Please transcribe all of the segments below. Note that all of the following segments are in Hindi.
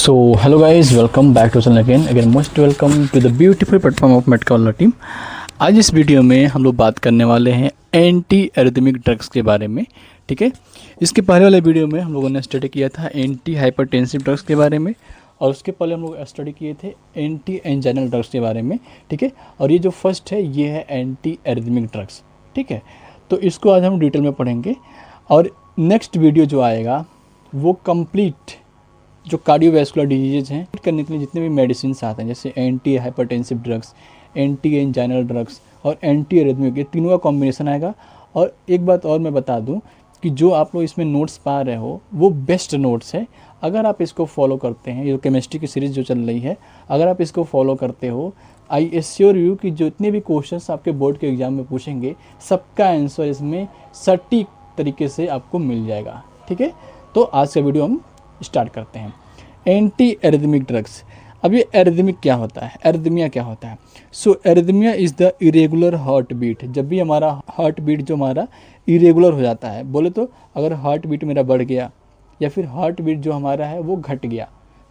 So hello guys, welcome back to channel again most welcome to the beautiful platform of Medcolor team. आज इस वीडियो में हम लोग बात करने वाले हैं एंटी एरिथमिक ड्रग्स के बारे में। ठीक है, इसके पहले वाले वीडियो में हम लोगों ने स्टडी किया था एंटी हाइपरटेंसिव ड्रग्स के बारे में, और उसके पहले हम लोग स्टडी किए थे एंटी एंजाइनल ड्रग्स के बारे में। ठीक है, और ये जो फर्स्ट है ये है एंटी एरिथमिक ड्रग्स। ठीक है, तो इसको आज हम डिटेल में पढ़ेंगे, और नेक्स्ट वीडियो जो आएगा वो कंप्लीट जो कार्डियोवैस्कुलर डिजीज़ हैं करने के लिए जितने भी मेडिसिन आते हैं, जैसे anti hypertensive drugs, anti anginal drugs और एंटी एरिथमिक, ये तीनों का कॉम्बिनेशन आएगा। और एक बात और मैं बता दूं कि जो आप लोग इसमें नोट्स पा रहे हो वो बेस्ट नोट्स है। अगर आप इसको फॉलो करते हैं, ये केमिस्ट्री की सीरीज़ जो चल रही है, अगर आप इसको फॉलो करते हो, आई एश्योर यू कि जितने भी क्वेश्चंस आपके बोर्ड के एग्जाम में पूछेंगे सबका आंसर इसमें सटीक तरीके से आपको मिल जाएगा। ठीक है, तो आज का वीडियो हम स्टार्ट करते हैं। Anti arrhythmic drugs. अब ये एरिथमिक क्या होता है, एरिथमिया क्या होता है? So arrhythmia is the irregular heart beat. जब भी हमारा हार्ट बीट जो हमारा इरेगुलर हो जाता है, बोले तो अगर हार्ट बीट मेरा बढ़ गया या फिर हार्ट बीट जो हमारा है वो घट गया,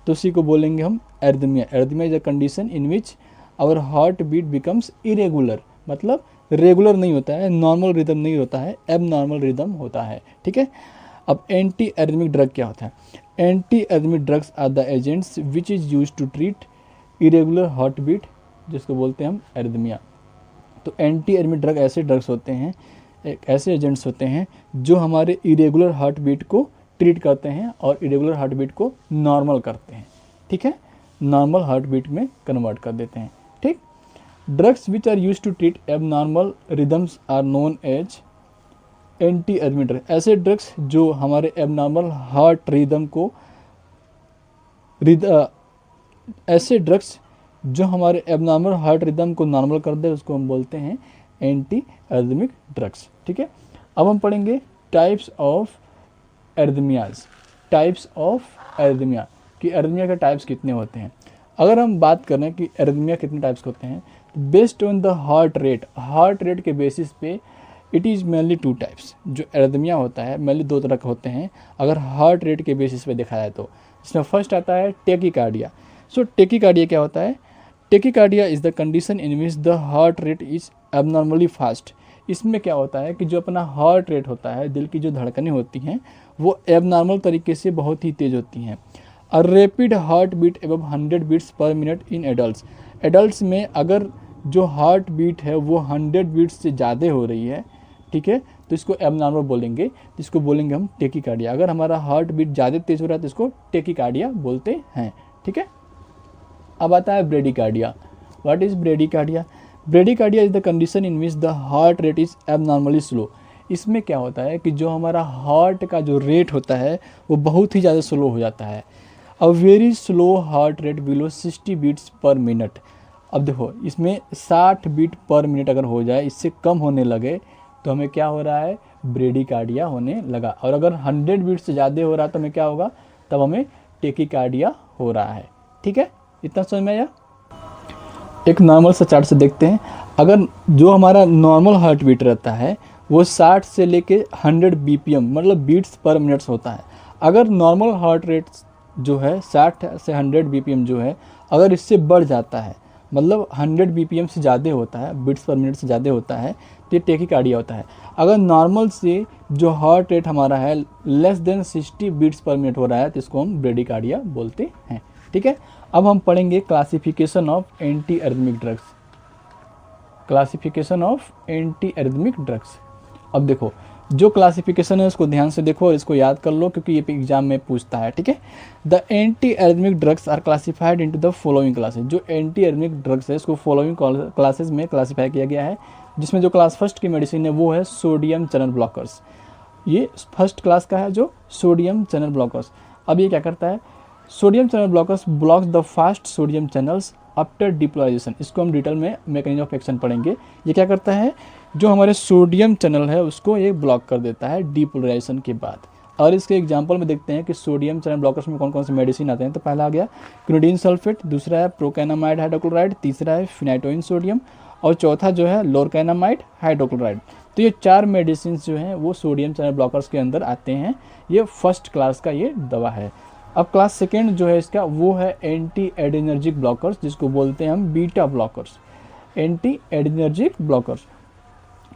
तो उसी को बोलेंगे हम arrhythmia. Arrhythmia is a condition in which our heart beat becomes irregular, मतलब रेगुलर नहीं होता है, नॉर्मल रिदम नहीं होता है, एब नॉर्मल रिदम होता है। ठीक है, अब एंटी एरिथमिक ड्रग क्या होता है? Anti arrhythmic drugs are the agents which is use to treat irregular heart beat, जिसको बोलते हैं हम एरिथमिया। तो एंटी एरिथमिक ड्रग ऐसे ड्रग्स होते हैं, एक ऐसे एजेंट्स होते हैं जो हमारे इरेगुलर हार्ट बीट को ट्रीट करते हैं और इरेगुलर हार्ट बीट को नॉर्मल करते हैं। ठीक है, नॉर्मल हार्ट बीट में कन्वर्ट कर देते हैं। ठीक, drugs which are use to treat abnormal rhythms are known as anti arrhythmic drug. ऐसे ड्रग्स जो हमारे एबनॉर्मल हार्ट रिदम को ऐसे ड्रग्स जो हमारे एबनॉर्मल हार्ट रिदम को नॉर्मल कर दे उसको हम बोलते हैं एंटी एरिथमिक ड्रग्स। ठीक है, अब हम पढ़ेंगे types of arrhythmias. Types of arrhythmia कि एरिथमिया के टाइप्स कितने होते हैं। अगर हम बात करें कि एरिथमिया कितने टाइप्स होते हैं, तो based on the heart rate के बेसिस पे it is mainly two types. जो एरिथमिया होता है मेनली दो तरह के होते हैं अगर हार्ट रेट के बेसिस पे देखा जाए तो। इसमें फर्स्ट आता है टेकीकार्डिया। सो टेकीकार्डिया क्या होता है? Tachycardia is the condition in which the heart rate is abnormally fast. इसमें क्या होता है कि जो अपना हार्ट रेट होता है, दिल की जो धड़कनें होती हैं वो एबनॉर्मल तरीके से बहुत ही तेज़ होती हैं। A rapid heart beat above 100 beats per minute in adult. Adult में अगर जो हार्ट बीट है वो 100 बीट्स से ज़्यादा हो रही है, ठीक है, तो इसको एबनॉर्मल बोलेंगे, जिसको बोलेंगे हम टेकीकार्डिया। अगर हमारा हार्ट बीट ज़्यादा तेज हो रहा है तो इसको टेकीकार्डिया बोलते हैं। ठीक है, अब आता है bradycardia. What is bradycardia? Bradycardia is the condition in which the heart rate is abnormally slow. इसमें क्या होता है कि जो हमारा हार्ट का जो रेट होता है वो बहुत ही ज़्यादा स्लो हो जाता है। A very slow heart rate below 60 beats per minute. अब देखो, इसमें 60 बीट पर मिनट अगर हो जाए, इससे कम होने लगे तो हमें क्या हो रहा है? ब्रेडिकार्डिया होने लगा। और अगर 100 बीट से ज़्यादा हो रहा है तो हमें क्या होगा? तब हमें टेकीकार्डिया हो रहा है। ठीक है, इतना समझ में आया? एक नॉर्मल सा चार्ट से देखते हैं। अगर जो हमारा नॉर्मल हार्ट बीट रहता है वो 60 से लेके 100 बीपीएम मतलब बीट्स पर मिनट्स होता है। अगर नॉर्मल हार्ट रेट जो है 60 से 100 बीपीएम जो है, अगर इससे बढ़ जाता है, मतलब 100 बीपीएम से ज़्यादा होता है, बीट्स पर मिनट से ज़्यादा होता है, तो ये टेकीकार्डिया होता है। अगर नॉर्मल से जो हार्ट रेट हमारा है less than 60 beats per minute हो रहा है तो इसको हम ब्रेडिकार्डिया बोलते हैं। ठीक है, अब हम पढ़ेंगे classification of anti arrhythmic drugs. Classification of anti arrhythmic drugs. अब देखो, जो क्लासिफिकेशन है उसको ध्यान से देखो और इसको याद कर लो क्योंकि ये एग्जाम में पूछता है। ठीक है, the anti arrhythmic drugs are classified into the following classes. जो एंटी एरिथमिक ड्रग्स है इसको फॉलोइंग क्लासेस में क्लासीफाई किया गया है, जिसमें जो क्लास फर्स्ट की मेडिसिन है वो है सोडियम चैनल ब्लॉकर्स। ये फर्स्ट क्लास का है जो सोडियम चैनल ब्लॉकर्स। अब ये क्या करता है? Sodium channel blockers blocks the fast sodium channels after depolarisation. इसको हम डिटेल में मैकेनिज्म ऑफ एक्शन पढ़ेंगे। ये क्या करता है? जो हमारे सोडियम चैनल है उसको ये ब्लॉक कर देता है डिपोलराइजेशन के बाद। और इसके एग्जांपल में देखते हैं कि सोडियम चैनल ब्लॉकर्स में कौन कौन से मेडिसिन आते हैं। तो पहला आ गया क्विनोडीन सल्फेट, दूसरा है प्रोकैनामाइड हाइड्रोक्लोराइड, तीसरा है फिनाइटोइन सोडियम और चौथा जो है लोरकैनामाइड हाइड्रोक्लोराइड। तो ये 4 मेडिसिन जो हैं वो सोडियम चैनल ब्लॉकर्स के अंदर आते हैं। ये फर्स्ट क्लास का ये दवा है। अब क्लास सेकेंड जो है इसका वो है एंटी एडिनर्जिक ब्लॉकर्स, जिसको बोलते हैं हम beta blockers. Anti adrenergic blockers,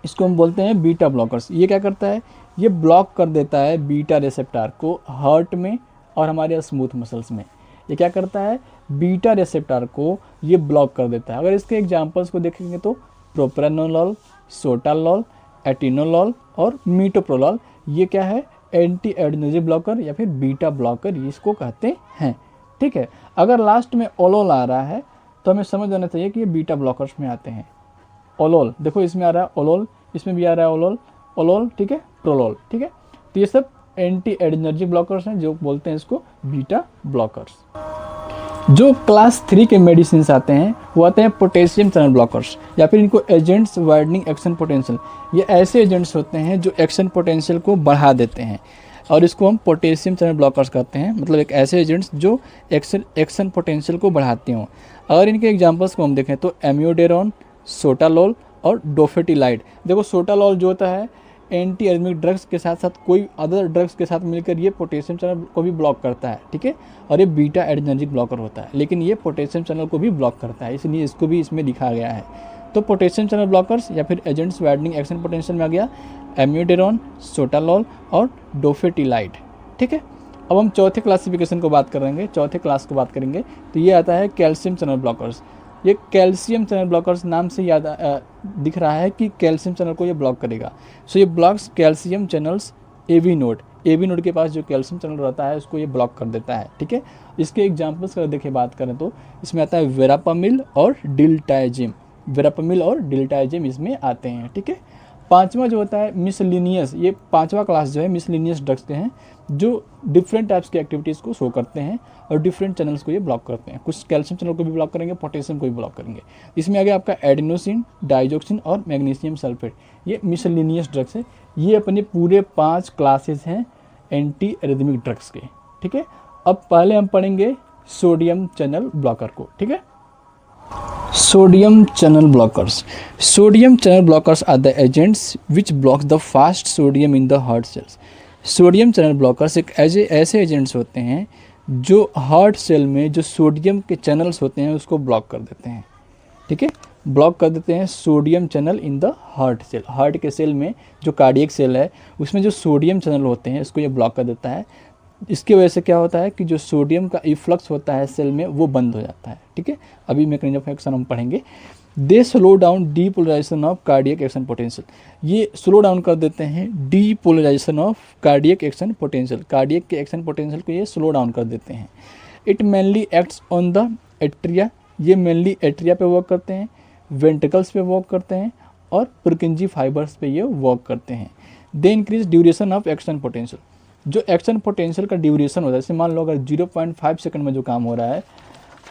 इसको हम बोलते हैं बीटा ब्लॉकर्स। ये क्या करता है, ये ब्लॉक कर देता है बीटा रिसेप्टर को हार्ट में और हमारे स्मूथ मसल्स में। ये क्या करता है, बीटा रिसेप्टर को ये ब्लॉक कर देता है। अगर इसके एग्जांपल्स को देखेंगे तो प्रोप्रानोलॉल, सोटालॉल, एटिनोलॉल और मीटोप्रोलॉल, ये क्या है, एंटी एडिनर्जिक ब्लॉकर या फिर बीटा ब्लॉकर इसको कहते हैं। ठीक है, अगर लास्ट में ओलोल आ रहा है तो हमें समझ आना चाहिए कि ये बीटा ब्लॉकर्स में आते हैं। ओलोल देखो इसमें आ रहा है ओलोल, इसमें भी आ रहा है ओलोल, ओलोल ठीक है, प्रोलोल ठीक है। तो ये सब एंटी एडिनर्जिक ब्लॉकर्स हैं जो बोलते हैं इसको बीटा ब्लॉकर्स। जो क्लास 3 के मेडिसिन आते हैं वो आते हैं पोटेशियम चैनल ब्लॉकर्स या फिर इनको एजेंट्स वाइडनिंग एक्शन पोटेंशियल। ये ऐसे एजेंट्स होते हैं जो एक्शन पोटेंशियल को बढ़ा देते हैं और इसको हम पोटेशियम चैनल ब्लॉकर्स कहते हैं। मतलब एक ऐसे एजेंट्स जो एक्शन पोटेंशियल को बढ़ाते हों। अगर इनके एग्जांपल्स को हम देखें तो एम्योडेरोन, सोटालोल और डोफेटिलाइड। देखो सोटालोल जो होता है एंटी एरिथमिक ड्रग्स के साथ साथ कोई अदर ड्रग्स के साथ मिलकर ये पोटेशियम चैनल को भी ब्लॉक करता है, ठीक है। और ये बीटा एडिनर्जिक ब्लॉकर होता है, लेकिन ये पोटेशियम चैनल को भी ब्लॉक करता है, इसलिए इसको भी इसमें लिखा गया है। तो पोटेशियम चैनल ब्लॉकर्स या फिर एजेंट्स वाइडनिंग एक्शन पोटेंशियल में आ गया एम्योडेरोन, सोटालोल और डोफेटिलाइड, ठीक है। अब हम चौथे क्लासिफिकेशन को बात करेंगे, चौथे क्लास को बात करेंगे तो ये आता है कैल्शियम चैनल ब्लॉकर्स। ये कैल्शियम चैनल ब्लॉकर्स नाम से याद दिख रहा है कि कैल्शियम चैनल को ये ब्लॉक करेगा। सो ये blocks calcium channels AV node के पास जो कैल्शियम चैनल रहता है उसको ये ब्लॉक कर देता है, ठीक है। इसके एग्जांपल्स का देखिए बात करें तो इसमें आता है वेरापामिल और डिल्टाइजिम। वेरापामिल और डिल्टाइजिम इसमें आते हैं, ठीक है। पांचवा जो होता है मिसलिनियस, ये पांचवा क्लास जो है मिसलिनियस ड्रग्स के हैं जो डिफरेंट टाइप्स की एक्टिविटीज़ को शो करते हैं और डिफरेंट चैनल्स को ये ब्लॉक करते हैं। कुछ कैल्शियम चैनल को भी ब्लॉक करेंगे, पोटेशियम को भी ब्लॉक करेंगे। इसमें आ गया आपका एडिनोसिन, डाइजोक्सिन और मैग्नीशियम सल्फेट, ये मिसलिनियस ड्रग्स है। ये अपने पूरे 5 क्लासेस हैं एंटी एरिथमिक ड्रग्स के, ठीक है। अब पहले हम पढ़ेंगे सोडियम चैनल ब्लॉकर को, ठीक है। Sodium channel blockers. Sodium channel blockers are the agents which blocks the fast sodium in the heart cells. Sodium channel blockers एक ऐसे एजेंट्स होते हैं जो हार्ट सेल में जो सोडियम के चैनल्स होते हैं उसको ब्लॉक कर देते हैं, ठीक है। ब्लॉक कर देते हैं sodium channel in the heart cell. Heart के सेल में जो कार्डियक सेल है उसमें जो सोडियम चैनल होते हैं उसको ये ब्लॉक कर देता है। इसकी वजह से क्या होता है कि जो सोडियम का इफ्लक्स होता है सेल में वो बंद हो जाता है, ठीक है। अभी मैकेनिज्म ऑफ एक्शन हम पढ़ेंगे। They slow down depolarization of cardiac action potential. ये स्लो डाउन कर देते हैं depolarization of cardiac action potential. Cardiac के एक्शन पोटेंशियल को ये स्लो डाउन कर देते हैं। It mainly acts on the atria. ये मेनली एट्रिया पे वर्क करते हैं, वेंट्रिकल्स पे वर्क करते हैं और पुरकिंजी फाइबर्स पे ये वर्क करते हैं। They increase duration of action potential. जो एक्शन पोटेंशियल का ड्यूरेशन होता है, जैसे मान लो अगर 0.5 सेकंड में जो काम हो रहा है,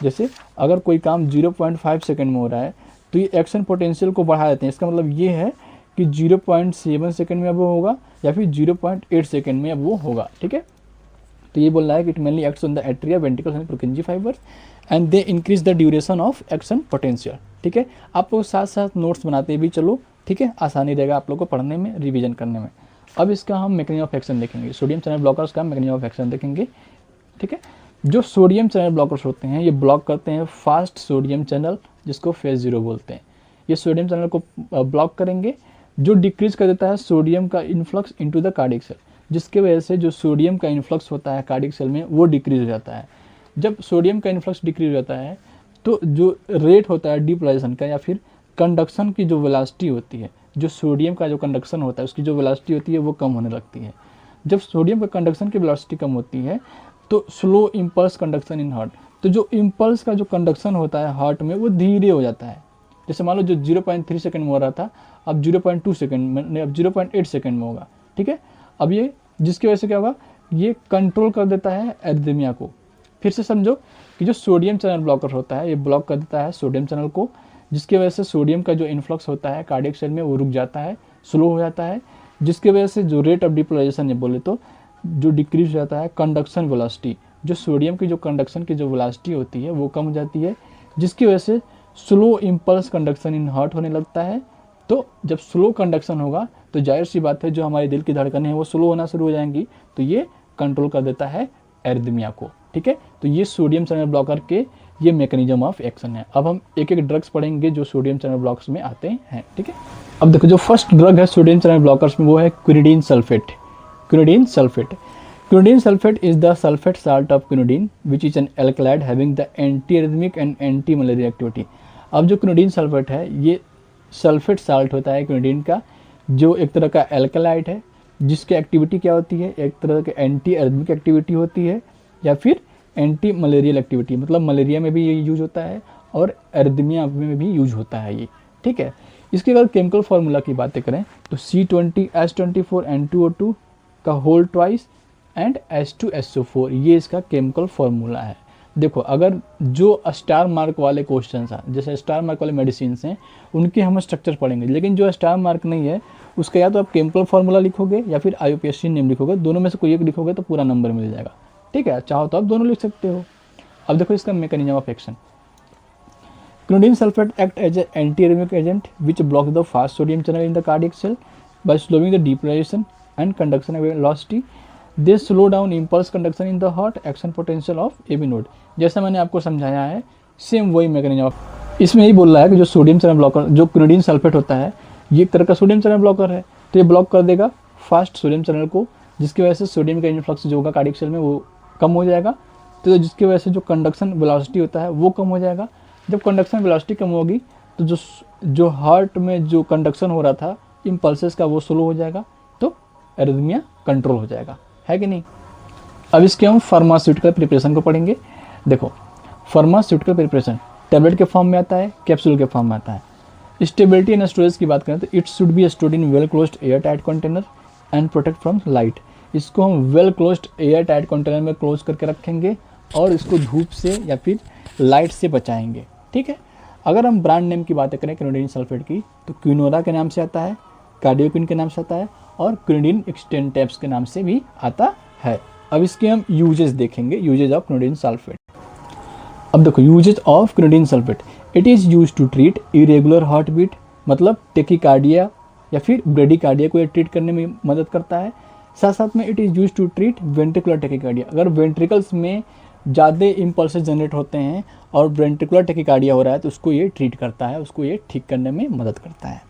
जैसे अगर कोई काम 0.5 सेकंड में हो रहा है तो ये एक्शन पोटेंशियल को बढ़ा देते हैं। इसका मतलब ये है कि 0.7 सेकंड में अब वो होगा या फिर 0.8 सेकंड में अब वो होगा, ठीक है। तो ये बोल रहा है कि it mainly acts on the atria, ventricles and पुरकिंजी fibres and they increase the duration of action potential, ठीक है। आप लोग साथ साथ नोट्स बनाते भी चलो, ठीक है, आसानी रहेगा आप लोग को पढ़ने में, रिविजन करने में। अब इसका हम मैकेनिज्म ऑफ एक्शन देखेंगे, सोडियम चैनल ब्लॉकर्स का मैकेनिज्म ऑफ एक्शन देखेंगे, ठीक है। जो सोडियम चैनल ब्लॉकर्स होते हैं ये ब्लॉक करते हैं फास्ट सोडियम चैनल, जिसको फेज 0 बोलते हैं। ये सोडियम चैनल को ब्लॉक करेंगे जो डिक्रीज कर देता है सोडियम का influx into the cardiac cell, जिसके वजह से जो सोडियम का इन्फ्लक्स होता है कार्डियक सेल में वो डिक्रीज हो जाता है। जब सोडियम का इन्फ्लक्स डिक्रीज हो जाता है तो जो रेट होता है डीपोलराइजेशन का या फिर कंडक्शन की जो वेलोसिटी होती है, जो सोडियम का जो कंडक्शन होता है उसकी जो वेलोसिटी होती है वो कम होने लगती है। जब सोडियम का कंडक्शन की वेलोसिटी कम होती है तो slow impulse conduction in heart, तो जो इम्पल्स का जो कंडक्शन होता है हार्ट में वो धीरे हो जाता है। जैसे मान लो जो 0.3 सेकंड में हो रहा था अब 0.2 सेकंड में, अब 0.8 सेकंड में होगा, ठीक है। अब ये जिसकी वजह से क्या होगा, ये कंट्रोल कर देता है एरिथमिया को। फिर से समझो कि जो सोडियम चैनल ब्लॉकर होता है ये ब्लॉक कर देता है सोडियम चैनल को, जिसकी वजह से सोडियम का जो इन्फ्लक्स होता है कार्डियक सेल में वो रुक जाता है, स्लो हो जाता है, जिसकी वजह से जो रेट ऑफ डिपोलराइजेशन ये बोले तो जो डिक्रीज हो जाता है कंडक्शन वेलोसिटी, जो सोडियम की जो कंडक्शन की जो वेलोसिटी होती है वो कम हो जाती है, जिसकी वजह से slow impulse conduction in heart होने लगता है। तो जब स्लो कंडक्शन होगा तो जाहिर सी बात है जो हमारे दिल की धड़कनें हैं वो स्लो होना शुरू हो जाएंगी, तो ये कंट्रोल कर देता है एरिथमिया को, ठीक है। तो ये सोडियम चैनल ब्लॉकर के ये मैकेनिज्म ऑफ एक्शन है। अब हम एक एक ड्रग्स पढ़ेंगे जो सोडियम चैनल ब्लॉक्स में आते हैं, ठीक है। अब देखो जो फर्स्ट ड्रग है सोडियम चैनल ब्लॉकर्स में वो है quinidine sulphate. Quinidine sulphate, quinidine sulphate is the sulphate salt of quinidine which is an alkaloid having the anti arrhythmic and anti malaria activity. अब जो क्विनिडीन सल्फेट है ये सल्फेट साल्ट होता है क्विनिडीन का, जो एक तरह का एल्कलाइड है जिसकी एक्टिविटी क्या होती है, एक तरह की एंटी एरिथमिक एक्टिविटी होती है या फिर एंटी मलेरियल एक्टिविटी, मतलब मलेरिया में भी ये यूज होता है और एरिथमिया में भी यूज होता है ये, ठीक है। इसके अगर केमिकल फार्मूला की बातें करें तो C20H24N2O2 का होल ट्वाइस एंड H2SO4 ये इसका केमिकल फार्मूला है। देखो अगर जो स्टार मार्क वाले क्वेश्चन हैं, जैसे स्टार मार्क वाले मेडिसिन हैं, उनके हम स्ट्रक्चर पढ़ेंगे, लेकिन जो स्टार मार्क नहीं है उसका या तो आप केमिकल फार्मूला लिखोगे या फिर IUPAC नेम लिखोगे, दोनों में से कोई एक लिखोगे तो पूरा नंबर मिल जाएगा, ठीक है। चाहो तो आप दोनों लिख सकते हो। अब देखो इसका mechanism of action. Quinidine sulphate act as a anti arrhythmic agent which block the fast sodium channel in the cardiac cell by slowing the depolarisation and conduction velocity. They slow down impulse conduction in the heart, action potential of AB node. जैसा मैंने आपको समझाया है सेम वही मैकेनिज्म ऑफ, इसमें यही बोल रहा है कि जो सोडियम चैनल ब्लॉकर जो क्विनिडीन सल्फेट होता है ये एक तरह का सोडियम चैनल ब्लॉकर है, तो ये ब्लॉक कर देगा फास्ट सोडियम चैनल को, जिसकी वजह से सोडियम का इन्फ्लक्स जो होगा कार्डियक सेल में वो कम हो जाएगा, तो जिसकी वजह से जो कंडक्शन वेलोसिटी होता है वो कम हो जाएगा। जब कंडक्शन वेलोसिटी कम होगी तो जो हार्ट में जो कंडक्शन हो रहा था इम्पल्सेस का वो स्लो हो जाएगा, तो एरिथमिया कंट्रोल हो जाएगा, है कि नहीं। अब इसके हम फार्मास्यूटिकल प्रिपरेशन को पढ़ेंगे। देखो फार्मास्यूटिकल प्रिपरेशन टैबलेट के फॉर्म में आता है, कैप्सूल के फॉर्म में आता है। स्टेबिलिटी एंड स्टोरेज की बात करें तो it should be stored in well closed air tight container and protect from light. इसको हम well closed air tight container में क्लोज करके रखेंगे और इसको धूप से या फिर लाइट से बचाएंगे, ठीक है। अगर हम ब्रांड नेम की बातें करें क्विनिडीन सल्फेट की तो क्विनोरा के नाम से आता है, कार्डियोक्विन के नाम से आता है और क्विनिडीन एक्सटेंटेप्स के नाम से भी आता है। अब इसके हम यूजेस देखेंगे, यूजेज ऑफ क्विनिडीन सल्फेट। अब देखो uses of quinidine sulphate, it is use to treat irregular heart beat, मतलब टेकिकार्डिया या फिर ब्रेडिकार्डिया को ये ट्रीट करने में मदद करता है। साथ साथ में it is use to treat ventricular tachycardia, अगर वेंट्रिकल्स में ज़्यादा इम्पल्सेस जनरेट होते हैं और वेंट्रिकुलर टेकिकार्डिया हो रहा है तो उसको ये ट्रीट करता है, उसको ये ठीक करने में मदद करता है।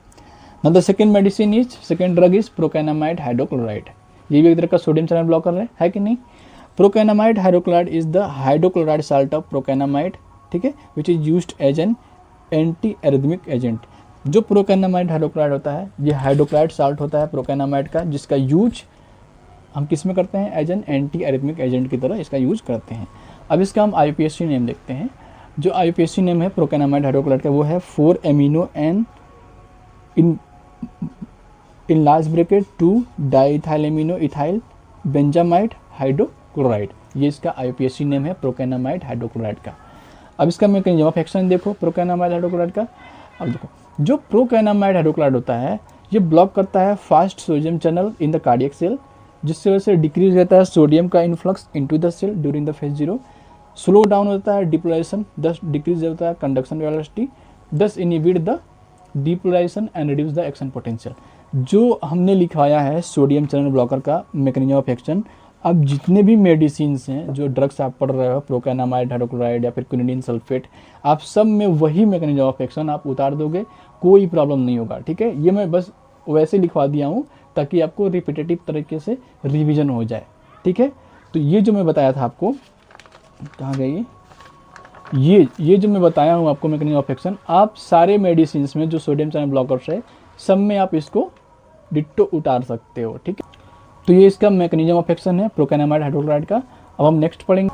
Now the second drug is procainamide hydrochloride. ये भी एक तरह का सोडियम चैनल ब्लॉकर है कि नहीं। Procainamide hydrochloride is the hydrochloride salt of procainamide, ठीक है, which is used as an anti arrhythmic agent. जो प्रोकैनामाइड हाइड्रोक्लोराइड होता है ये हाइड्रोक्लोराइड साल्ट होता है प्रोकैनामाइड का, जिसका यूज हम किस में करते हैं, as an anti arrhythmic agent की तरह इसका यूज करते हैं। अब इसका हम IUPAC नेम देखते हैं। जो IUPAC नेम है प्रोकैनामाइड हाइड्रोक्लोराइड का वो है 4-amino N in large bracket 2 diethylamino ethyl benzamide hydrochloride. ये इसका IUPAC नेम है प्रोकैनामाइड हाइड्रोक्लोराइड का। अब इसका मैकेनिज्म ऑफ एक्शन देखो प्रोकैनामाइड हाइड्रोक्लोराइड का। अब देखो जो प्रोकैनामाइड हाइड्रोक्लोराइड होता है ये ब्लॉक करता है fast sodium channel in the cardiac cell, जिससे वजह से डिक्रीज रहता है सोडियम का influx into the cell during the phase 0। Slow down होता है डिपोलाइजेशन, दस डिक्रीज होता है conduction velocity, thus inhibit the depolarisation and reduce the action potential. जो हमने लिखवाया है सोडियम चैनल ब्लॉकर का मैकेनिज्म ऑफ एक्शन, अब जितने भी मेडिसिन हैं जो ड्रग्स आप पढ़ रहे हो प्रोकैनामाइड हाइड्रोक्लोराइड या फिर क्विनिडीन सल्फेट, आप सब में वही मैकेनिज्म ऑफ एक्शन आप उतार दोगे, कोई प्रॉब्लम नहीं होगा, ठीक है। ये मैं बस वैसे लिखवा दिया हूँ ताकि आपको रिपीटेटिव तरीके से रिवीजन हो जाए, ठीक है। तो ये जो मैं बताया था आपको, कहाँ गई ये जो मैं बताया हूँ आपको मैकेनिज्म ऑफ एक्शन, आप सारे मेडिसिन में जो सोडियम चैनल ब्लॉकर्स है सब में आप इसको डिट्टो उतार सकते हो, ठीक है। तो ये इसका मैकेनिज्म ऑफ एक्शन है प्रोकैनामाइड हाइड्रोक्लोराइड का। अब हम नेक्स्ट पढ़ेंगे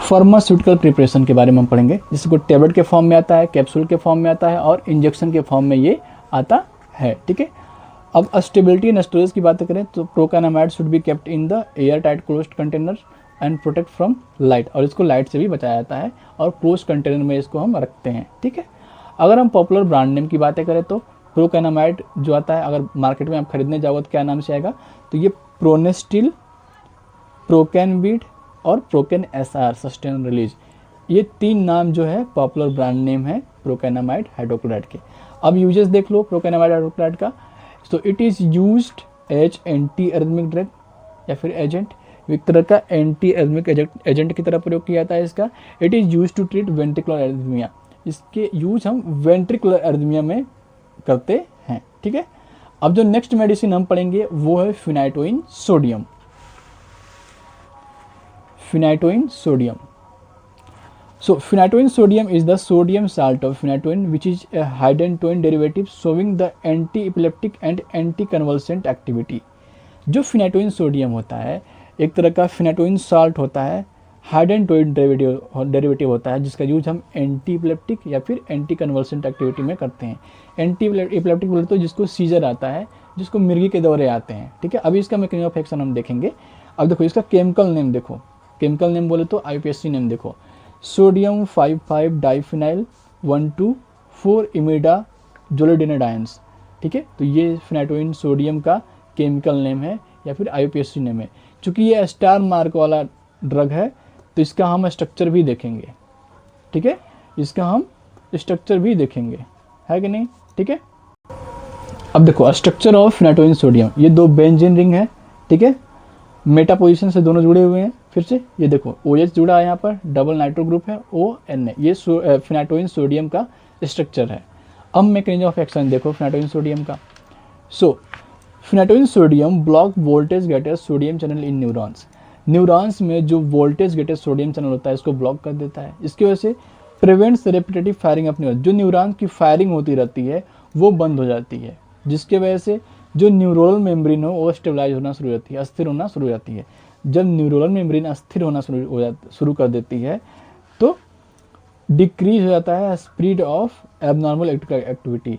फार्मास्यूटिकल प्रिपरेशन के बारे में हम पढ़ेंगे, जिसको टेबलेट के फॉर्म में आता है, कैप्सूल के फॉर्म में आता है और इंजेक्शन के फॉर्म में ये आता है, ठीक है। अब स्टेबिलिटी एंड स्टोरेज की बात करें तो procainamide should be kept in the airtight closed container and protect from light, और इसको लाइट से भी बचाया जाता है और क्लोज कंटेनर में इसको हम रखते हैं, ठीक है। अगर हम पॉपुलर ब्रांड नेम की बातें करें तो प्रोकैनामाइड जो आता है, अगर मार्केट में आप खरीदने जाओगे तो क्या नाम से आएगा, तो ये प्रोनेस्टिल, प्रोकैनबिड और प्रोकैन SR सस्टेन रिलीज, ये 3 नाम जो है पॉपुलर ब्रांड नेम है प्रोकैनामाइड हाइड्रोक्लोराइड के। अब यूजेस देख लो प्रोकैनामाइड हाइड्रोक्लोराइड का। तो it is used as anti arrhythmic drug या फिर एजेंट, एक तरह का एंटी एरिथमिक एजेंट की तरह प्रयोग किया जाता है इसका। It is use to treat ventricular arrhythmia, इसके यूज हम वेंट्रिकुलर एरिथमिया में करते हैं, ठीक है। अब जो नेक्स्ट मेडिसिन हम पढ़ेंगे वो है phenytoin sodium. Phenytoin sodium, so phenytoin sodium is the sodium salt of phenytoin which is a hydantoin derivative showing the anti-epileptic and anti-convulsant activity। जो फिनाइटोइन सोडियम होता है एक तरह का फिनाइटोइन साल्ट होता है, हाइडेंटोइन डेरिवेटिव होता है जिसका यूज हम एंटी इपिलेप्टिक या फिर एंटी कन्वर्सेंट एक्टिविटी में करते हैं। एंटी इपिलेप्टिक बोले तो जिसको सीजर आता है, जिसको मिर्गी के दौरे आते हैं, ठीक है। अभी इसका मैकेनिज्म ऑफ एक्शन हम देखेंगे। अब देखो इसका केमिकल नेम देखो, केमिकल नेम बोले तो आईपीएससी नेम देखो, सोडियम 5,5 डाइफिनाइल 1,2,4 इमिडा जोलिडिनाडाइंस, ठीक है। तो ये फिनाइटोइन सोडियम का केमिकल नेम है या फिर आईपीएससी नेम है। चूँकि ये स्टार मार्क वाला ड्रग है तो इसका हम स्ट्रक्चर भी देखेंगे, ठीक है, इसका हम स्ट्रक्चर भी देखेंगे, है कि नहीं, ठीक है। अब देखो स्ट्रक्चर ऑफ फिनाइटोइन सोडियम, ये दो बेंजीन रिंग है, ठीक है, मेटा पोजीशन से दोनों जुड़े हुए हैं। फिर से ये देखो OH जुड़ा है यहाँ पर, डबल नाइट्रो ग्रुप है ONA, ये फिनाइटोइन सोडियम का स्ट्रक्चर है। अब मैकेनिज्म ऑफ एक्शन देखो फिनाइटोइन सोडियम का। So phenytoin sodium block voltage gated sodium channel in neurons, neurons में जो वोल्टेज गेटेड सोडियम चैनल होता है इसको ब्लॉक कर देता है। इसकी वजह से prevents repetitive firing of neuron, जो न्यूरॉन की फायरिंग होती रहती है वो बंद हो जाती है, जिसके वजह से जो न्यूरोनल मेम्ब्रेन हो वो स्टेबलाइज होना शुरू हो जाती है, अस्थिर होना शुरू हो जाती है। जब न्यूरोनल मेम्ब्रेन अस्थिर होना शुरू कर देती है तो डिक्रीज हो जाता है speed of abnormal electrical activity.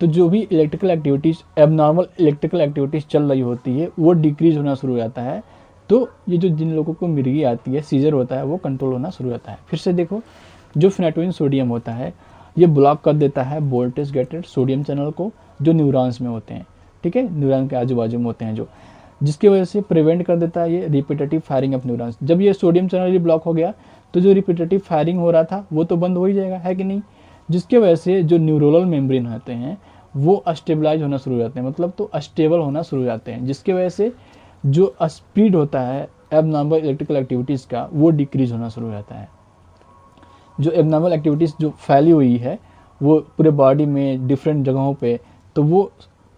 तो जो भी electrical activities, abnormal electrical activities चल रही होती है वो डिक्रीज होना शुरू हो जाता है। तो ये जो जिन लोगों को मिर्गी आती है, सीजर होता है, वो कंट्रोल होना शुरू हो जाता है। फिर से देखो जो फिनाइटोइन सोडियम होता है ये ब्लॉक कर देता है वोल्टेज गेटेड सोडियम चैनल को जो न्यूरॉन्स में होते हैं, ठीक है, न्यूरॉन के आजू बाजू में होते हैं जो, जिसकी वजह से प्रिवेंट कर देता है ये रिपीटेटिव फायरिंग ऑफ न्यूरॉन्स। जब ये सोडियम चैनल ये ब्लॉक हो गया तो जो रिपीटेटिव फायरिंग हो रहा था वो तो बंद हो ही जाएगा, है कि नहीं, जिसकी वजह से जो न्यूरोनल मेम्ब्रेन होते हैं वो अस्टेबलाइज होना शुरू हो जाते हैं, मतलब तो अस्टेबल होना शुरू हो जाते हैं, जिसकी वजह से जो स्पीड होता है एबनॉर्मल इलेक्ट्रिकल एक्टिविटीज़ का वो डिक्रीज होना शुरू हो जाता है। जो एबनॉर्मल एक्टिविटीज़ जो फैली हुई है वो पूरे बॉडी में डिफरेंट जगहों पे, तो वो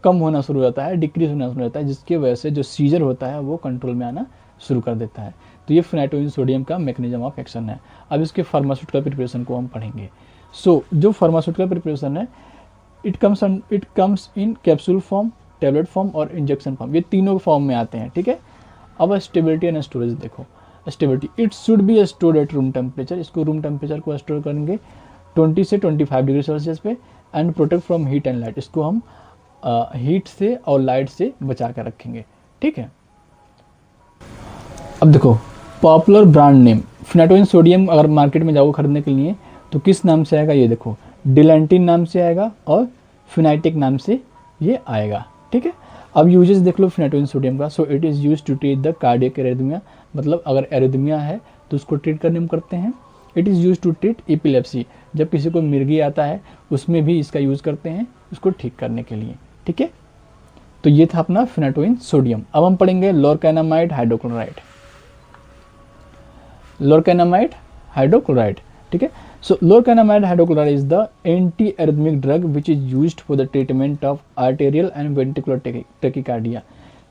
कम होना शुरू हो जाता है, डिक्रीज होना शुरू हो जाता है, जिसकी वजह से जो सीजर होता है वो कंट्रोल में आना शुरू कर देता है। तो ये फिनाइटोइन सोडियम का मैकेनिज्म ऑफ एक्शन है। अब इसके फार्मास्यूटिकल प्रिपरेशन को हम पढ़ेंगे। सो जो फार्मास्यूटिकल प्रिपरेशन है it comes in capsule form, tablet form और इंजेक्शन फॉर्म, ये तीनों फॉर्म में आते हैं, ठीक है। अब स्टेबिलिटी एंड स्टोरेज देखो, stability it should be stored at room temperature, इसको रूम टेम्परेचर को स्टोर करेंगे 20 से 25 डिग्री सेल्सियस पे, and protect from heat and light, इसको हम हीट से और लाइट से बचा कर रखेंगे, ठीक है। अब देखो पॉपुलर ब्रांड नेम फिनाइटोइन सोडियम अगर मार्केट में जाओ खरीदने के लिए तो किस नाम से आएगा, ये देखो डिलेंटिन नाम से आएगा और फिनाइटिक नाम से ये आएगा, ठीक है। अब यूजेस देख लो फिनाइटोइन सोडियम का। So it is use to treat the cardiac arrhythmia, मतलब अगर एरिथमिया है तो उसको ट्रीट करने में करते हैं। It is use to treat epilepsy, जब किसी को मिर्गी आता है उसमें भी इसका यूज़ करते हैं उसको ठीक करने के लिए, ठीक है। तो ये था अपना फिनाइटोइन सोडियम। अब हम पढ़ेंगे लोरकेनामाइड हाइड्रोक्लोराइड, लोरकेनामाइड हाइड्रोक्लोराइड, ठीक है। So lorcanamide hydrochloride is the anti arrhythmic drug which is used for the treatment of arterial and ventricular tachycardia.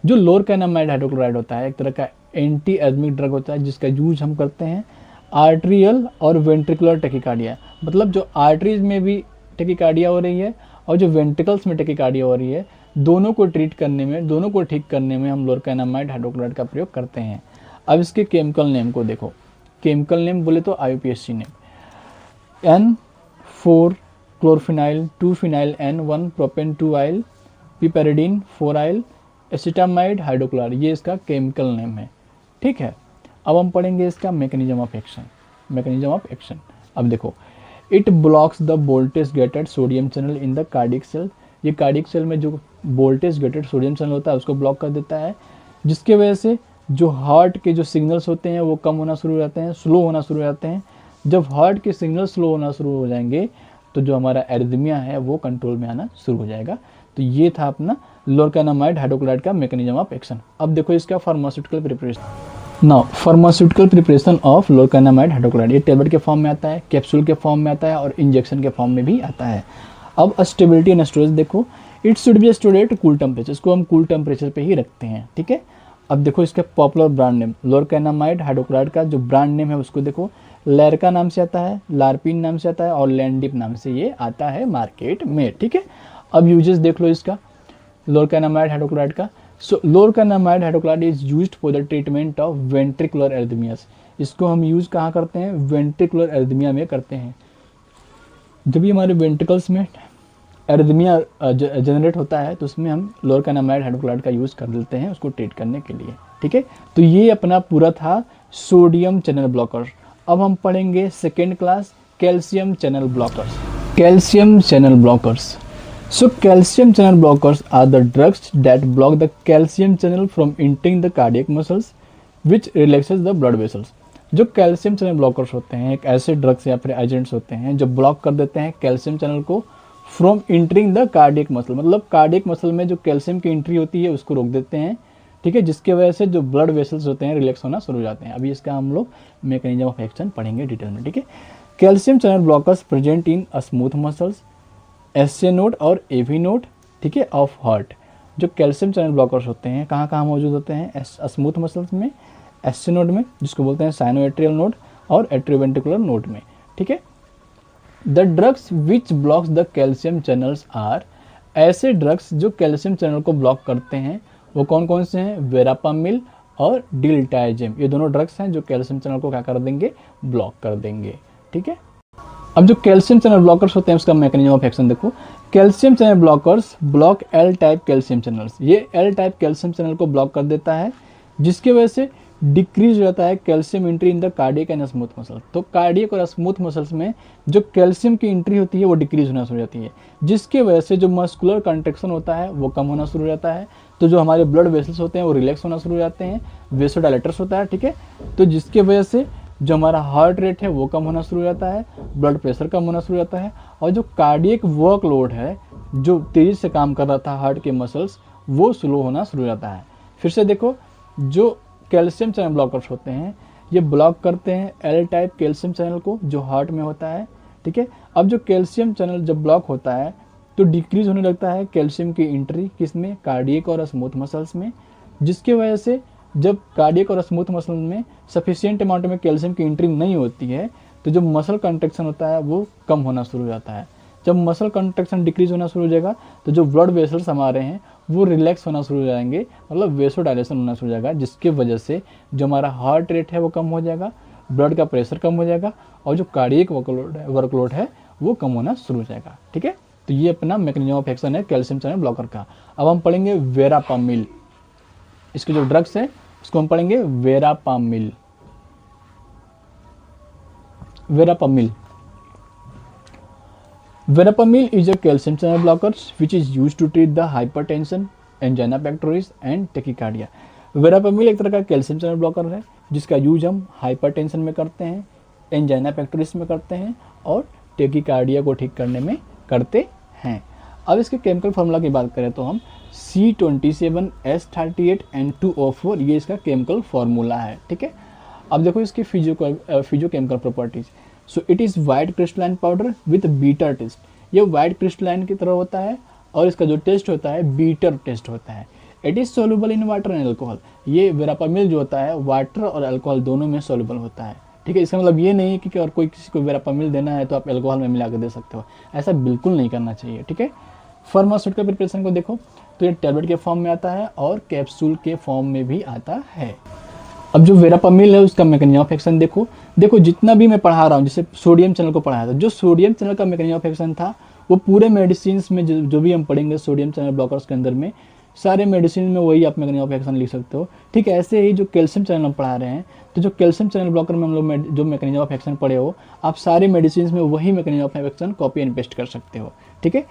जो लोरकेनामाइड हाइड्रोक्लोराइड होता है एक तरह का एंटी एरिथमिक ड्रग होता है जिसका यूज हम करते हैं आर्टेरियल और वेंट्रिकुलर टेकिकार्डिया, मतलब जो आर्टरीज में भी टेकिकार्डिया हो रही है और जो वेंट्रिकल्स में टेकिकार्डिया हो रही है, दोनों को ट्रीट करने में, दोनों को ठीक करने में हम लोरकेनामाइड हाइड्रोक्लोराइड का प्रयोग करते हैं। अब इसके केमिकल नेम को देखो, केमिकल नेम बोले तो IUPAC name N4 क्लोरफिनाइल 2 phenyl N1 propane 2 आइल पिपेरिडीन 4 आइल एसिटामाइड हाइड्रोक्लोराइड, ये इसका केमिकल नेम है, ठीक है। अब हम पढ़ेंगे इसका mechanism of action, mechanism of action. अब देखो it blocks the voltage gated sodium channel in the cardiac cell, ये कार्डियक सेल में जो वोल्टेज गेटेड सोडियम चैनल होता है उसको ब्लॉक कर देता है, जिसके वजह से जो हार्ट के जो सिग्नल्स होते हैं वो कम होना शुरू हो जाते हैं, स्लो होना शुरू हो जाते हैं। जब हार्ट के सिग्नल स्लो होना शुरू हो जाएंगे तो जो हमारा एरिथमिया है वो कंट्रोल में आना शुरू हो जाएगा। तो ये था अपना लोरकेनामाइड हाइड्रोक्लोराइड का मैकेनिज्म ऑफ एक्शन। अब देखो इसका pharmaceutical preparation. Now pharmaceutical preparation of lorcanamide hydrochloride, ये टेबलेट के फॉर्म में आता है, कैप्सूल के फॉर्म में आता है और इंजेक्शन के फॉर्म में भी आता है। अब स्टेबिलिटी एंड स्टोरेज देखो, it should be stored at cool temperature, इसको हम कूल टेम्परेचर पे ही रखते हैं, ठीक है। अब देखो इसका पॉपुलर ब्रांड नेम लोरकानामाइड हाइड्रोक्लोराइड का जो ब्रांड नेम है उसको देखो, लैरका नाम से आता है, लार्पिन नाम से आता है और लैंडिप नाम से ये आता है मार्केट में, ठीक है। अब यूजेस देख लो इसका लोरकानामाइड हाइड्रोक्लोराइड का। So lorcanamide hydrochloride is used for the treatment of ventricular arrhythmias, इसको हम यूज़ कहाँ करते हैं, वेंट्रिकुलर एरिथमिया में करते हैं। जब भी हमारे वेंट्रिकल्स में एरिथमिया जनरेट होता है तो उसमें हम लोरकानामाइड हाइड्रोक्लोराइड का यूज़ कर देते हैं उसको ट्रीट करने के लिए, ठीक है। तो ये अपना पूरा था सोडियम चैनल ब्लॉकर। अब हम पढ़ेंगे second class calcium channel blockers. Calcium channel blockers, so calcium channel blockers are the drugs that block the calcium channel from entering the cardiac muscles which relaxes the blood vessels। जो कैल्शियम चैनल ब्लॉकर्स होते हैं एक ऐसे ड्रग्स या फिर एजेंट्स होते हैं जो ब्लॉक कर देते हैं कैल्शियम चैनल को from entering the cardiac muscle, मतलब कार्डियक मसल में जो कैल्शियम की एंट्री होती है उसको रोक देते हैं, ठीक है, जिसकी वजह से जो ब्लड वेसल्स होते हैं रिलैक्स होना शुरू हो जाते हैं। अभी इसका हम लोग मैकेनिज्म ऑफ एक्शन पढ़ेंगे डिटेल में, ठीक है। Calcium channel blockers present in smooth muscles SA node और एवी नोड, ठीक है, ऑफ हार्ट। जो कैल्शियम चैनल ब्लॉकर्स होते हैं कहाँ कहाँ मौजूद होते हैं, स्मूथ मसल्स में, एसए नोड में जिसको बोलते हैं साइनोएट्रियल नोड और एट्रियोवेंट्रिकुलर नोड में, ठीक है। The drugs which blocks the calcium channels are, ऐसे ड्रग्स जो कैल्शियम चैनल को ब्लॉक करते हैं वो कौन कौन से हैं, वेरापामिल और डिल्टाइजेम, ये दोनों ड्रग्स हैं जो कैल्शियम चैनल को क्या कर देंगे, ब्लॉक कर देंगे, ठीक है। अब जो कैल्शियम चैनल ब्लॉकर्स होते हैं उसका मैकेनिज्म ऑफ एक्शन देखो, calcium channel blockers block L type calcium channels, ये एल टाइप कैल्शियम चैनल को ब्लॉक कर देता है जिसकी वजह से डिक्रीज हो जाता है calcium entry in the cardiac and smooth muscle. तो कार्डियक और स्मूथ मसल्स में जो कैल्शियम की एंट्री होती है वो डिक्रीज होना शुरू हो जाती है, जिसकी वजह से जो मस्कुलर कंट्रैक्शन होता है वो कम होना शुरू हो जाता है। तो जो हमारे ब्लड वेसल्स होते हैं वो रिलैक्स होना शुरू हो जाते हैं, वेसोडाइलेटर्स होता है, ठीक है। तो जिसकी वजह से जो हमारा हार्ट रेट है वो कम होना शुरू हो जाता है, ब्लड प्रेशर कम होना शुरू हो जाता है और जो कार्डियक वर्कलोड है जो तेज़ी से काम कर रहा था हार्ट के मसल्स वो स्लो होना शुरू हो जाता है। फिर से देखो, जो कैल्शियम चैनल ब्लॉकर्स होते हैं ये ब्लॉक करते हैं एल टाइप कैल्शियम चैनल को जो हार्ट में होता है, ठीक है। अब जो कैल्शियम चैनल जब ब्लॉक होता है तो डिक्रीज होने लगता है कैल्शियम की एंट्री किसमें, कार्डियक और स्मूथ मसल्स में, जिसकी वजह से जब कार्डियक और स्मूथ मसल में सफिशिएंट अमाउंट में कैल्शियम की एंट्री नहीं होती है तो जो मसल कंट्रैक्शन होता है वो कम होना शुरू हो जाता है। जब मसल कंट्रैक्शन डिक्रीज होना शुरू हो जाएगा तो जो ब्लड वेसल्स हमारे हैं वो रिलैक्स होना शुरू हो जाएंगे, मतलब वेसोडाइलेशन होना शुरू हो जाएगा, जिसकी वजह से जो हमारा हार्ट रेट है वो कम हो जाएगा, ब्लड का प्रेशर कम हो जाएगा और जो कार्डियक वर्कलोड है वो कम होना शुरू हो जाएगा, ठीक है। तो ये अपना मैकेनिज्म ऑफ एक्शन है कैल्शियम चैनल ब्लॉकर का। अब हम पढ़ेंगे वेरापामिल, इसके जो ड्रग्स है उसको हम पढ़ेंगे verapamil. Verapamil Verapamil is a calcium channel blocker which is used to treat the hypertension, angina pectoris and tachycardia। Verapamil एक तरह का कैल्शियम चैनल ब्लॉकर है जिसका यूज हम हाइपरटेंशन में करते हैं, एंजाइना पेक्टोरिस में करते हैं और टेकिकार्डिया को ठीक करने में करते हैं। अब इसके केमिकल फार्मूला की बात करें तो हम C27H38N2O4 ये इसका केमिकल फार्मूला है, ठीक है। अब देखो इसकी physicochemical properties. So it is white crystalline powder with bitter taste, ये वाइट क्रिस्टलाइन की तरह होता है और इसका जो टेस्ट होता है बीटर टेस्ट होता है। It is soluble in water and alcohol, ये वेरापामिल जो होता है वाटर और अल्कोहल दोनों में सोल्यूबल होता है, ठीक है। इसका मतलब ये नहीं है कि और कोई किसी को वेरापामिल देना है तो आप अल्कोहल में मिला कर दे सकते हो, ऐसा बिल्कुल नहीं करना चाहिए, ठीक है। फार्मास्यूटिकल प्रिपरेशन को देखो तो ये टैबलेट के फॉर्म में आता है और कैप्सूल के फॉर्म में भी आता है। अब जो वेरापामिल है उसका मैकेनिज्म ऑफ एक्शन देखो जितना भी मैं पढ़ा रहा हूँ, जैसे सोडियम चैनल को पढ़ाया था, जो सोडियम चैनल का मैकेनिज्म ऑफ एक्शन था वो पूरे मेडिसिन में जो भी हम पढ़ेंगे सोडियम चैनल ब्लॉकर्स के अंदर में सारे मेडिसिन में वही आप मैकेनिज्म ऑफ एक्शन लिख सकते हो, ठीक है। ऐसे ही जो कैल्शियम चैनल हम पढ़ा रहे हैं तो जो कैल्शियम चैनल ब्लॉकर में हम लोग जो मैकेनिज्म ऑफ एक्शन पढ़े हो आप सारे मेडिसिन में वही mechanism of action copy and paste कर सकते हो, ठीक है।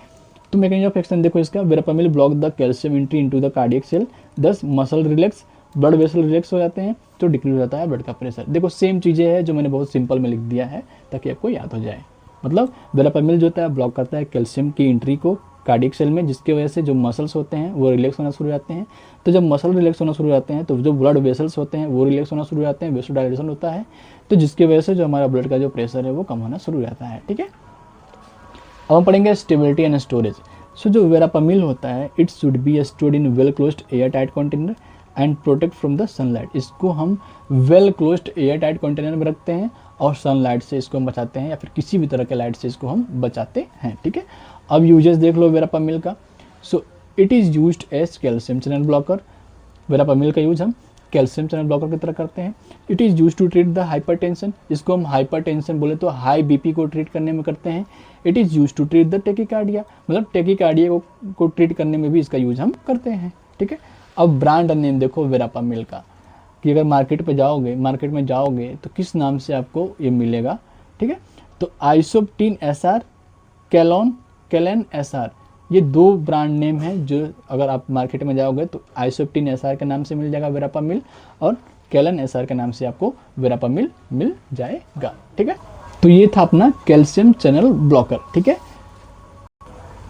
तो मैकेनिज्म ऑफ एक्शन देखो इसका, verapamil block the calcium entry into the cardiac cell, thus muscle relax, blood vessel relax हो जाते हैं तो डिक्रीज हो जाता है ब्लड का प्रेशर। देखो सेम चीज़ें हैं जो मैंने बहुत सिंपल में लिख दिया है ताकि आपको याद हो जाए। मतलब वेरापामिल जो होता है ब्लॉक करता है कैल्शियम की एंट्री को कार्डियक सेल में, जिसकी वजह से जो मसल्स होते हैं वो रिलैक्स होना शुरू हो जाते हैं। तो जब मसल रिलैक्स होना शुरू हो जाते हैं तो जो ब्लड वेसल्स होते हैं वो रिलैक्स होना शुरू हो जाते हैं, वेसोडाइलेशन होता है, तो जिसकी वजह से जो हमारा ब्लड का जो प्रेशर है वो कम होना शुरू हो जाता है। ठीक है, अब हम पढ़ेंगे स्टेबिलिटी एंड स्टोरेज। सो जो वेरापामिल होता है it should be stored in well closed air tight container and protect from the sunlight. इसको हम well closed air tight container में रखते हैं और सनलाइट से इसको हम बचाते हैं, या फिर किसी भी तरह के लाइट से इसको हम बचाते हैं। ठीक है, अब यूजेस देख लो वेरापामिल का। So it is used as calcium channel blocker. Verapamil का यूज हम कैल्शियम चैनल ब्लॉकर की तरह करते हैं। It is use to treat the hypertension, इसको हम हाइपरटेंशन बोले तो हाई बीपी को ट्रीट करने में करते हैं। It is use to treat the tachycardia, मतलब टेकिकार्डिया को ट्रीट करने में भी इसका यूज हम करते हैं। ठीक है, अब ब्रांड नेम देखो वेरापामिल का, कि अगर मार्केट में जाओगे तो किस नाम से आपको ये मिलेगा। ठीक है, तो आइसोप्टीन एसआर, कैलेन एसआर, ये दो ब्रांड नेम हैं जो अगर आप मार्केट में जाओगे तो आइसोप्टीन एसआर के नाम से मिल जाएगा वेरापामिल, और कैलन एसआर के नाम से आपको वेरापामिल मिल जाएगा। ठीक है, तो ये था अपना कैल्शियम चैनल ब्लॉकर। ठीक है,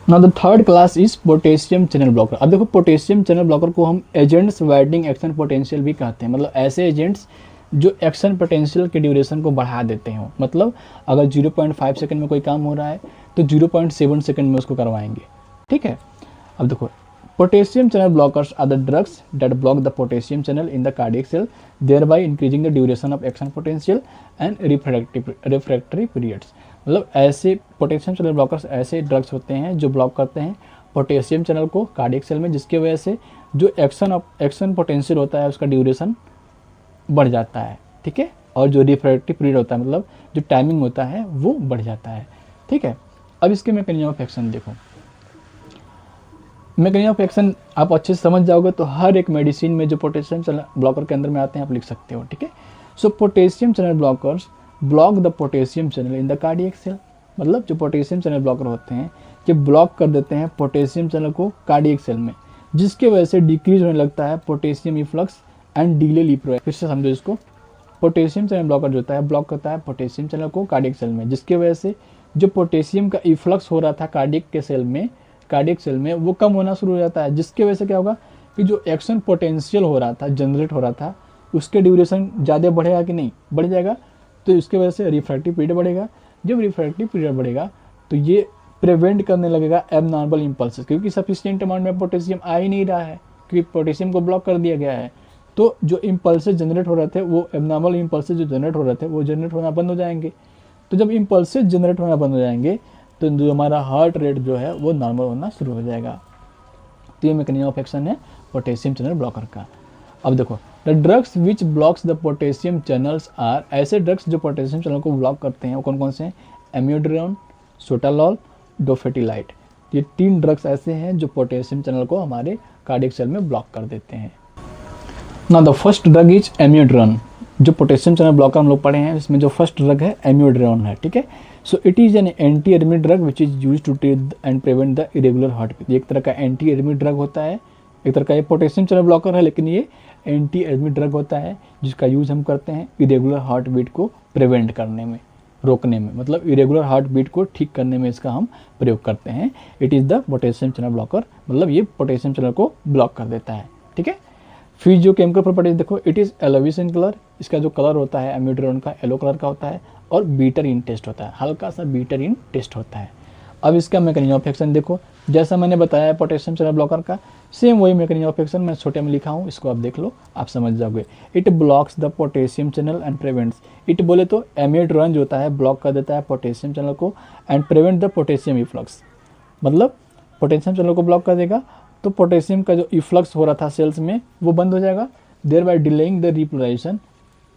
now the third class is potassium channel blocker. अब देखो पोटेशियम चैनल ब्लॉकर को हम एजेंट्स वाइडनिंग एक्शन पोटेंशियल भी कहते हैं, मतलब ऐसे एजेंट्स जो एक्शन पोटेंशियल के ड्यूरेशन को बढ़ा देते हो। मतलब अगर 0.5 सेकंड में कोई काम हो रहा है तो 0.7 सेकंड में उसको करवाएंगे। ठीक है, अब देखो potassium channel blockers are the drugs that block the potassium channel in the cardiac cell, thereby increasing the duration of action potential and refractory periods. मतलब ऐसे पोटेशियम चैनल ब्लॉकर्स ऐसे ड्रग्स होते हैं जो ब्लॉक करते हैं पोटेशियम चैनल को कार्डियक सेल में, जिसकी वजह से जो एक्शन पोटेंशियल होता है उसका ड्यूरेशन बढ़ जाता है। ठीक है, और जो रिफ्रैक्टरी पीरियड होता है, मतलब जो टाइमिंग होता है वो बढ़ जाता है। ठीक है, अब इसके मैकेनिज्म ऑफ एक्शन देखो। मैकेनिज्म ऑफ एक्शन आप अच्छे से समझ जाओगे तो हर एक मेडिसिन में जो पोटेशियम चैनल ब्लॉकर के अंदर में आते हैं आप लिख सकते हो। ठीक है, so potassium channel blockers block the potassium channel in the cardiac cell. मतलब जो पोटेशियम चैनल ब्लॉकर होते हैं ये ब्लॉक कर देते हैं पोटेशियम चैनल को कार्डियक सेल में, जिसके वजह से डिक्रीज होने लगता है पोटेशियम इफ्लक्स एंड डिले लिप्रो। फिर से समझो इसको, पोटेशियम चैनल ब्लॉकर जो होता है ब्लॉक करता है पोटेशियम चैनल को कार्डियक सेल में, जिसकी वजह से जो पोटेशियम का इफ्लक्स हो रहा था कार्डियक सेल में वो कम होना शुरू हो जाता है, जिसकी वजह से क्या होगा कि जो एक्शन पोटेंशियल हो रहा था, जनरेट हो रहा था, उसके ड्यूरेशन ज़्यादा बढ़ेगा कि नहीं, बढ़ जाएगा। तो इसके वजह से रिफ्रैक्टिव पीरियड बढ़ेगा। जब रिफ्रैक्टिव पीरियड बढ़ेगा तो ये प्रिवेंट करने लगेगा एबनॉर्मल इम्पल्सेस, क्योंकि सफिशिएंट अमाउंट में पोटेशियम आ ही नहीं रहा है, क्योंकि पोटेशियम को ब्लॉक कर दिया गया है। तो जो इम्पल्सेस जनरेट हो रहे थे वो एबनॉर्मल इम्पल्सेस जो जनरेट हो रहे थे वो जनरेट होना बंद हो जाएंगे। तो जब इम्पल्सेस जनरेट होना बंद हो जाएंगे तो जो हमारा हार्ट रेट जो है वो नॉर्मल होना शुरू हो जाएगा। तो ये मैकेनिज्म ऑफ एक्शन है पोटेशियम चैनल ब्लॉकर का। अब देखो the drugs which blocks the potassium channels are, ऐसे ड्रग्स जो पोटेशियम चैनल को ब्लॉक करते हैं वो कौन कौन से हैं? एम्योड्रोन, सोटालॉल, डोफेटिलाइट। ये 3 ड्रग्स ऐसे हैं जो पोटेशियम चैनल को हमारे कार्डियक सेल में ब्लॉक कर देते हैं। Now the first drug is amiodarone. जो पोटेशियम चैनल ब्लॉकर हम लोग पढ़े हैं इसमें जो फर्स्ट ड्रग है एम्योड्रोन है। ठीक है, so it is an anti arrhythmic drug which is use to treat and prevent the irregular heart beat. एक तरह का एंटी एरिथमिक ड्रग होता है, एक तरह का ये पोटेशियम चैनल ब्लॉकर है, लेकिन ये एंटी एरिथमिक ड्रग होता है जिसका यूज़ हम करते हैं इरेगुलर हार्ट बीट को प्रिवेंट करने में, रोकने में, मतलब इरेगुलर हार्ट बीट को ठीक करने में इसका हम प्रयोग करते हैं। It is the potassium channel blocker, मतलब ये पोटेशियम चैनल को ब्लॉक कर देता है। ठीक है, फिर जो केमिकल प्रॉपर्टीज देखो, it is yellowish in colour. इसका जो कलर होता है एम्योड्रोन का येलो कलर का होता है, और बीटर इन टेस्ट होता है, हल्का सा बीटर इन टेस्ट होता है। अब इसका मैकेनिज्म ऑफ एक्शन देखो, जैसा मैंने बताया पोटेशियम चैनल ब्लॉकर का सेम वही मैकेनिज्म ऑफ एक्शन मैं छोटे में लिखा हूँ, इसको आप देख लो, आप समझ जाओगे। It blocks the potassium channel and prevents. It बोले तो एम्योड्रोन जो होता है ब्लॉक कर देता है पोटेशियम चैनल को and prevent the potassium efflux, मतलब पोटेशियम चैनल को ब्लॉक कर देगा तो पोटेशियम का जो इफ्लक्स हो रहा था सेल्स में वो बंद हो जाएगा, thereby delaying the repolarisation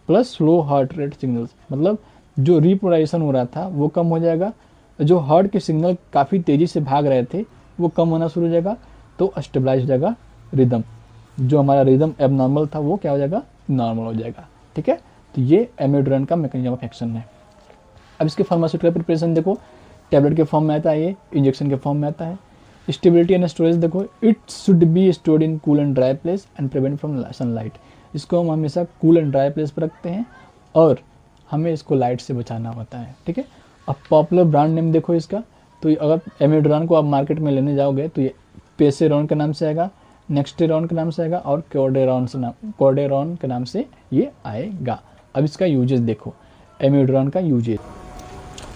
plus slow heart rate signals. मतलब जो रिपोलराइजेशन हो रहा था वो कम हो जाएगा, जो हार्ट के सिग्नल काफ़ी तेज़ी से भाग रहे थे वो कम होना शुरू हो जाएगा, तो स्टेबलाइज हो जाएगा रिदम। जो हमारा रिदम एबनॉर्मल था वो क्या हो जाएगा, नॉर्मल हो जाएगा। ठीक है, तो ये एम्योड्रोन का मैकेनिज्म ऑफ एक्शन है। अब इसके फार्मास्यूटिकल प्रिपरेशन देखो, टैबलेट के फॉर्म में आता है, ये इंजेक्शन के फॉर्म में आता है। स्टेबिलिटी एंड स्टोरेज देखो, it should be stored in cool and dry place and prevent from sunlight. इसको हम हमेशा कूल एंड ड्राई प्लेस पर रखते हैं और हमें इसको लाइट से बचाना होता है। ठीक है, अब पॉपुलर ब्रांड नेम देखो इसका, तो अगर एमिड्रान को आप मार्केट में लेने जाओगे तो ये पेसेरॉन के नाम से आएगा, नेक्स्टेरॉन के नाम से आएगा और कोडेरॉन के नाम से ये आएगा। अब इसका यूजेज देखो, एमिड्रान का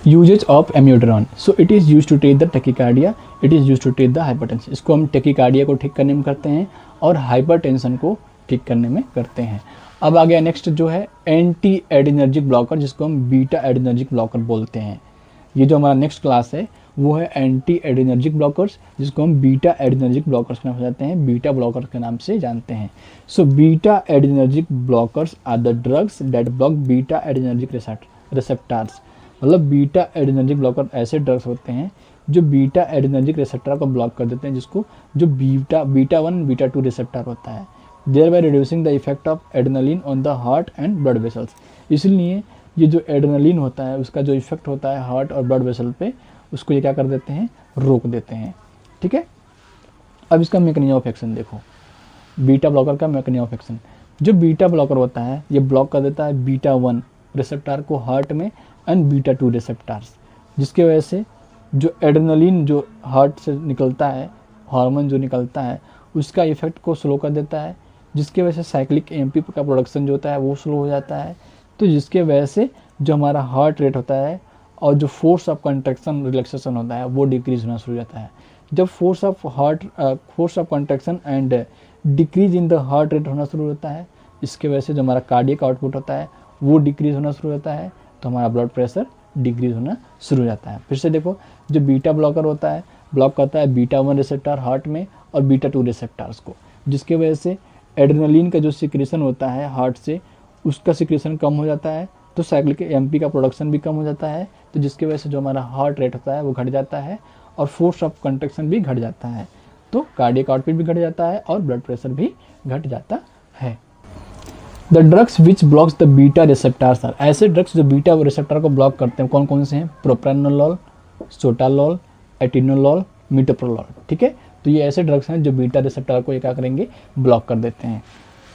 uses of amiodarone. So it is use to treat the tachycardia, it is use to treat the hypertension. इसको हम टेकिकार्डिया को ठीक करने में करते हैं और हाइपरटेंशन को ठीक करने में करते हैं। अब आ गया नेक्स्ट जो है एंटी एडिनर्जिक ब्लॉकर, जिसको हम बीटा एडिनर्जिक ब्लॉकर बोलते हैं। ये जो हमारा नेक्स्ट क्लास है वो है एंटी एडिनर्जिक ब्लॉकर्स, जिसको हम बीटा एडिनर्जिक ब्लॉकर्स के नाम से जानते हैं, बीटा ब्लॉकर के नाम से जानते हैं। So beta adrenergic blockers are the drugs that block beta adrenergic receptors. मतलब बीटा एडिनर्जिक ब्लॉकर ऐसे ड्रग्स होते हैं जो बीटा एडिनर्जिक रिसेप्टर को ब्लॉक कर देते हैं, जिसको जो बीटा 1 बीटा 2 रिसेप्टर होता है, thereby reducing the effect of adrenaline on the heart and blood vessels. इसलिए ये जो एड्रेनलिन होता है उसका जो इफेक्ट होता है हार्ट और ब्लड वेसल पे, उसको ये क्या कर देते हैं, रोक देते हैं। ठीक है, अब इसका मैकेनिज्म ऑफ एक्शन देखो, बीटा ब्लॉकर का मैकेनिज्म ऑफ एक्शन। जो बीटा ब्लॉकर होता है ये ब्लॉक कर देता है बीटा 1 रिसेप्टर को हार्ट में एंड बीटा 2 रिसेप्टर्स, जिसकी वजह से जो एड्रेनलिन जो हार्ट से निकलता है, हार्मोन जो निकलता है, उसका इफेक्ट को स्लो कर देता है, जिसकी वजह से साइक्लिक एमपी का प्रोडक्शन जो होता है वो स्लो हो जाता है। तो जिसके वजह से जो हमारा हार्ट रेट होता है और जो फोर्स ऑफ कंट्रैक्शन रिलैक्सेशन होता है वो डिक्रीज होना शुरू हो जाता है। जब force of contraction and decrease in the heart rate होना शुरू होता है, इसके वजह से जो हमारा कार्डियक आउटपुट होता है वो डिक्रीज होना शुरू होता है, तो हमारा ब्लड प्रेशर डिक्रीज होना शुरू हो जाता है। फिर से देखो, जो बीटा ब्लॉकर होता है ब्लॉक करता है बीटा 1 रिसेप्टर हार्ट में और बीटा 2 रिसेप्टर्स को, जिसकी वजह से एड्रेनलिन का जो सिक्रेशन होता है हार्ट से, उसका सिक्रेशन कम हो जाता है, तो साइक्लिक एमपी का प्रोडक्शन भी कम हो जाता है, तो जिसकी वजह से जो हमारा हार्ट रेट होता है वो घट जाता है और फोर्स ऑफ कंट्रैक्शन भी घट जाता है, तो कार्डियक आउटपुट भी घट जाता है और ब्लड प्रेशर भी घट जाता है। The drugs which blocks the beta receptors are, ऐसे ड्रग्स जो बीटा रिसेप्टर को ब्लॉक करते हैं कौन कौन से हैं, प्रोप्रानोलॉल, सोटालॉल, एटिनोलॉल, मिटोप्रोलॉल। ठीक है, तो ये ऐसे ड्रग्स हैं जो बीटा रिसेप्टर को क्या करेंगे, ब्लॉक कर देते हैं।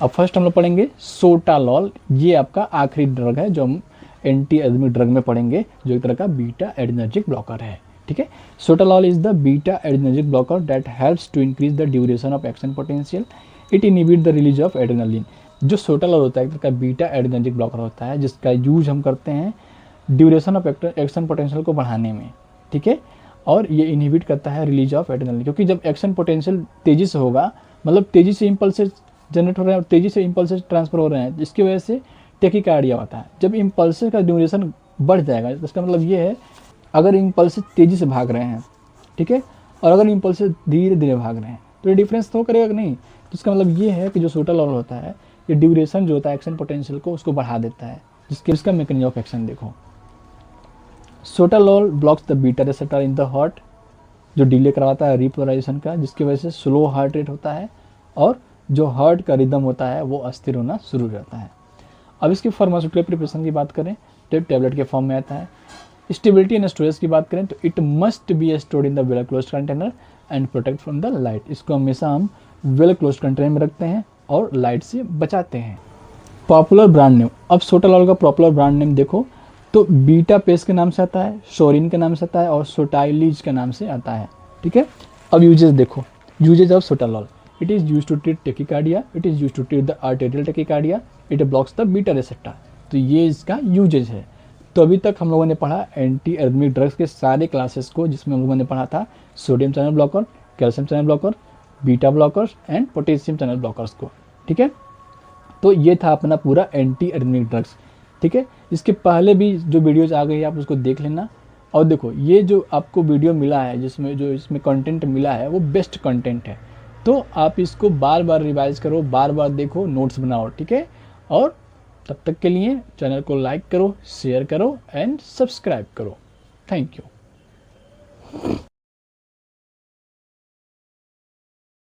अब फर्स्ट हम लोग पढ़ेंगे सोटालॉल, ये आपका आखिरी ड्रग है जो हम एंटी एरिथमिक ड्रग में पढ़ेंगे, जो एक तरह का बीटा एडिनर्जिक ब्लॉकर है। ठीक है, sotalol is the beta adrenergic blocker that helps to increase the duration of action potential, it inhibit the release of adrenaline. जो सोटालॉल होता है एक तरह का बीटा एडिनर्जिक ब्लॉकर होता है, जिसका यूज हम करते हैं ड्यूरेशन ऑफ एक्शन पोटेंशियल को बढ़ाने में। ठीक है, और ये इनहिबिट करता है रिलीज ऑफ एड्रेनलिन, क्योंकि जब एक्शन पोटेंशियल तेजी से होगा, मतलब तेजी से इम्पल्सेस जनरेट हो रहे हैं और तेजी से इम्पल्सेस ट्रांसफर हो रहे हैं, जिसकी वजह से टेकिकार्डिया होता है। जब इम्पल्सेस का ड्यूरेशन बढ़ जाएगा, इसका मतलब ये है अगर इम्पल्सेस तेजी से भाग रहे हैं, ठीक है, और अगर इम्पल्सेस धीरे धीरे भाग रहे हैं, तो ये डिफरेंस तो करेगा कि नहीं। तो इसका मतलब ये है कि जो सोटालॉल होता है ये ड्यूरेशन जो होता है एक्शन पोटेंशियल को उसको बढ़ा देता है, इसका मैकेनिज्म ऑफ एक्शन देखो। Sotalol blocks the beta receptor in the heart, जो डिले करवाता है रिपोलराइजेशन का, जिसकी वजह से स्लो हार्ट रेट होता है और जो हार्ट का रिदम होता है वो अस्थिर होना शुरू हो जाता है। अब इसकी फार्मास्यूटिकल प्रिपरेशन की बात करें तो टैबलेट के फॉर्म में आता है। स्टेबिलिटी एंड स्टोरेज की बात करें तो it must be stored in the well closed container and protect from the light. इसको हमेशा हम वेल क्लोज्ड कंटेनर में रखते हैं और लाइट से बचाते हैं। पॉपुलर ब्रांड नेम, अब सोटालॉल का पॉपुलर ब्रांड नेम देखो तो बीटा पेस के नाम से आता है, शोरिन के नाम से आता है और सोटाइलिज के नाम से आता है। ठीक है, अब यूजेज देखो, uses of sotalol, it is use to treat tachycardia, it is use to treat the arterial tachycardia, it blocks the beta receptor. तो ये इसका यूजेज है। तो अभी तक हम लोगों ने पढ़ा एंटी एरिथमिक ड्रग्स के सारे क्लासेस को, जिसमें हम लोगों ने पढ़ा था sodium channel blocker, calcium channel blocker, beta blockers and potassium channel blockers को। ठीक है, तो ये था अपना पूरा एंटी एरिथमिक ड्रग्स। ठीक है, इसके पहले भी जो वीडियोज आ गई है आप उसको देख लेना। और देखो ये जो आपको वीडियो मिला है, जिसमें जो इसमें कंटेंट मिला है वो बेस्ट कंटेंट है, तो आप इसको बार बार रिवाइज करो, बार बार देखो, नोट्स बनाओ। ठीक है, और तब तक के लिए चैनल को लाइक करो, शेयर करो एंड सब्सक्राइब करो। Thank you.